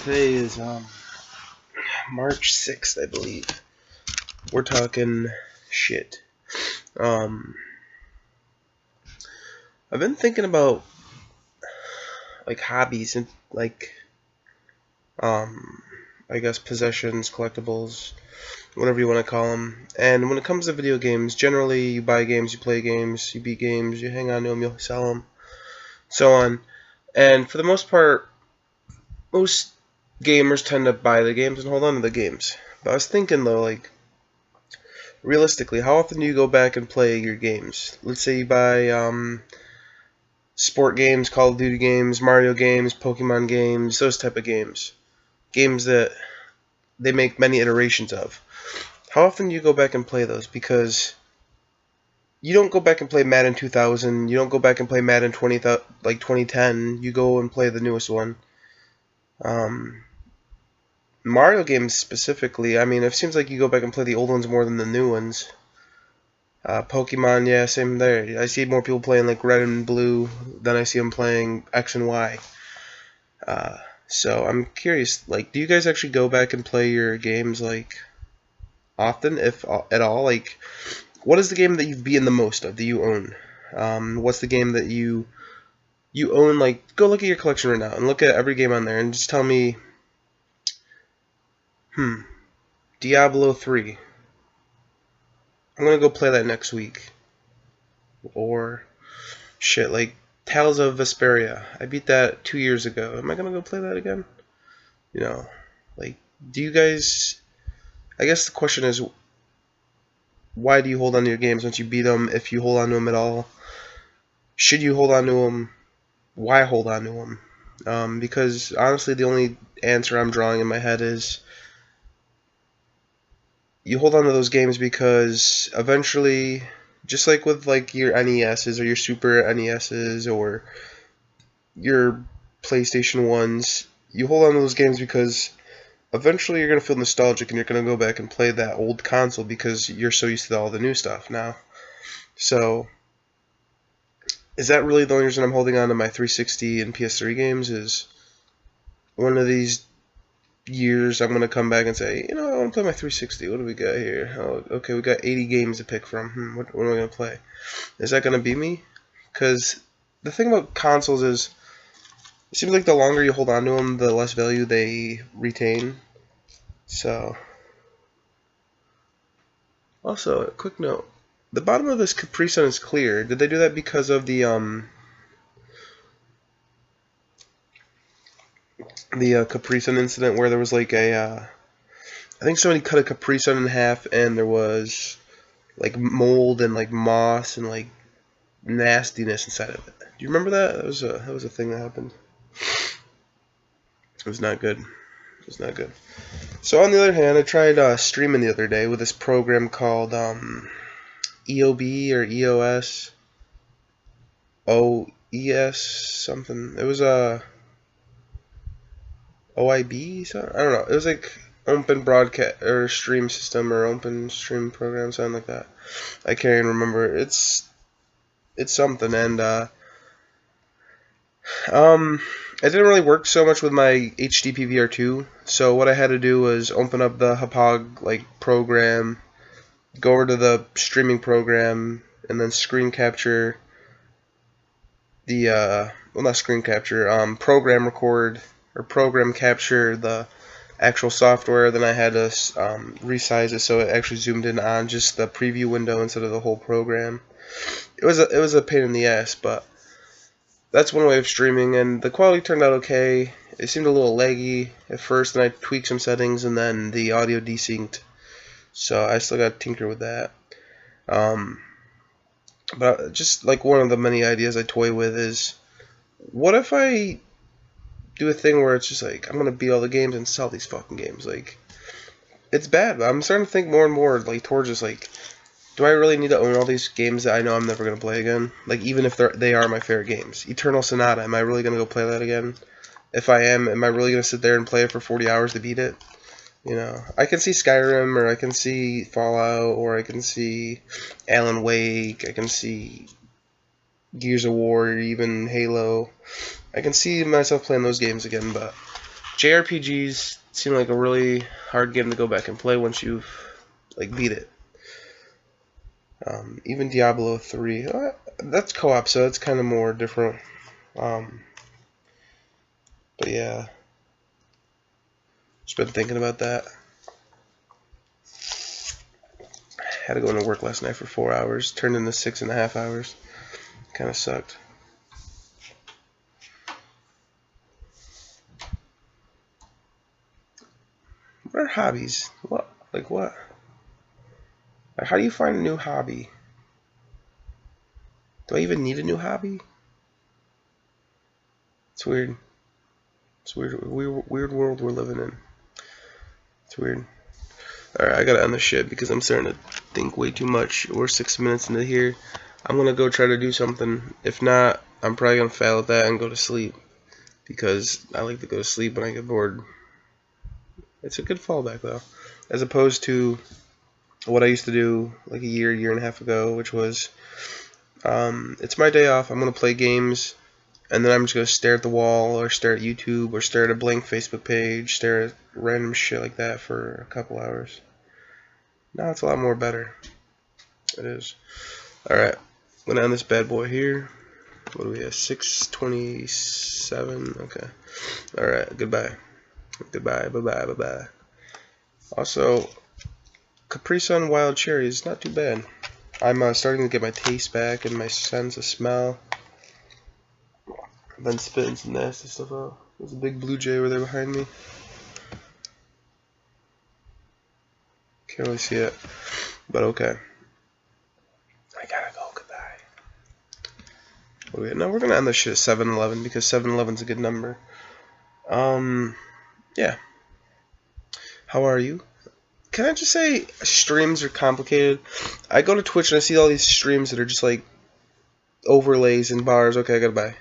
Today is March 6th, I believe. We're talking shit. I've been thinking about like hobbies and like I guess possessions, collectibles, whatever you want to call them. And when it comes to video games, generally you buy games, you play games, you beat games, you hang on to them, you'll sell them, so on. And for the most part, most gamers tend to buy the games and hold on to the games. But I was thinking though, like, realistically, how often do you go back and play your games? Let's say you buy sport games, Call of Duty games, Mario games, Pokemon games, those type of games. Games that they make many iterations of. How often do you go back and play those? Because you don't go back and play Madden 2000, you don't go back and play Madden 2010, you go and play the newest one. Mario games specifically, I mean, it seems like you go back and play the old ones more than the new ones. Pokemon, yeah, same there. I see more people playing like Red and Blue than I see them playing X and Y. So I'm curious, like, do you guys actually go back and play your games like often, if at all? Like, what is the game that you've beaten the most of that you own? What's the game that you own? Like, go look at your collection right now and look at every game on there and just tell me. Diablo 3. I'm gonna go play that next week. Or shit, like Tales of Vesperia. I beat that 2 years ago. Am I gonna go play that again? You know, like, do you guys? I guess the question is, why do you hold on to your games once you beat them? If you hold on to them at all, should you hold on to them? Why hold on to them? Because honestly, the only answer I'm drawing in my head is you hold on to those games because eventually, just like with like your NESs or your Super NESs or your PlayStation 1s, you hold on to those games because eventually you're going to feel nostalgic and you're going to go back and play that old console because you're so used to all the new stuff now. So, is that really the only reason I'm holding on to my 360 and PS3 games? Is one of these years I'm going to come back and say, you know, I want to play my 360. What do we got here? Oh, okay, we got 80 games to pick from. What am I going to play? Is that going to be me? Because the thing about consoles is, it seems like the longer you hold on to them, the less value they retain. So, also, a quick note. The bottom of this Capri Sun is clear. Did they do that because of the Capri Sun incident where there was like a, I think somebody cut a Capri Sun in half and there was like mold and like moss and like nastiness inside of it. Do you remember that? That was a thing that happened. It was not good. It was not good. So on the other hand, I tried streaming the other day with this program called EOB or EOS, OES something. It was OIB, so I don't know. It was like open broadcast or stream system or open stream program, something like that. I can't even remember. It's something, and it didn't really work so much with my HD PVR2. So what I had to do was open up the Hapog like program, go over to the streaming program, and then screen capture the well, not screen capture, program record or program capture the actual software. Then I had to resize it so it actually zoomed in on just the preview window instead of the whole program. It was a pain in the ass, but that's one way of streaming, and the quality turned out okay. It seemed a little laggy at first, and I tweaked some settings, and then the audio desynced. So I still got to tinker with that. But just like one of the many ideas I toy with is, what if I do a thing where it's just like, I'm gonna beat all the games and sell these fucking games? Like, it's bad, but I'm starting to think more and more like towards just like, do I really need to own all these games that I know I'm never gonna play again? Like, even if they are my favorite games. Eternal Sonata, am I really gonna go play that again? If I am I really gonna sit there and play it for 40 hours to beat it? You know, I can see Skyrim, or I can see Fallout, or I can see Alan Wake, I can see Gears of War, or even Halo. I can see myself playing those games again, but JRPGs seem like a really hard game to go back and play once you've like beat it. Even Diablo 3, that's co-op, so it's kind of more different. But yeah, just been thinking about that. Had to go into work last night for 4 hours, turned into 6.5 hours. Kind of sucked. What are hobbies? What? Like what? Like, how do you find a new hobby? Do I even need a new hobby? It's weird. It's weird. Weird world we're living in. It's weird. Alright, I gotta end the shit because I'm starting to think way too much. We're 6 minutes into here. I'm gonna go try to do something. If not, I'm probably gonna fail at that and go to sleep. Because I like to go to sleep when I get bored. It's a good fallback though. As opposed to what I used to do like a year and a half ago, which was it's my day off, I'm gonna play games, and then I'm just gonna stare at the wall or stare at YouTube or stare at a blank Facebook page, stare at random shit like that for a couple hours. Now it's a lot more better. It is. Alright, I'm gonna end this bad boy here. What do we have? 6:27. Okay. Alright, goodbye. Goodbye, bye-bye, bye-bye. Also, Capri Sun Wild Cherry is not too bad. I'm starting to get my taste back and my sense of smell. I've been spitting some nasty stuff out. There's a big blue jay over there behind me. Can't really see it, but okay. I gotta go. Goodbye. What do we have? No, we're gonna end this shit at 7-11 because 7-11's a good number. Yeah. How are you? Can I just say streams are complicated? I go to Twitch and I see all these streams that are just like overlays and bars. Okay, I gotta bye.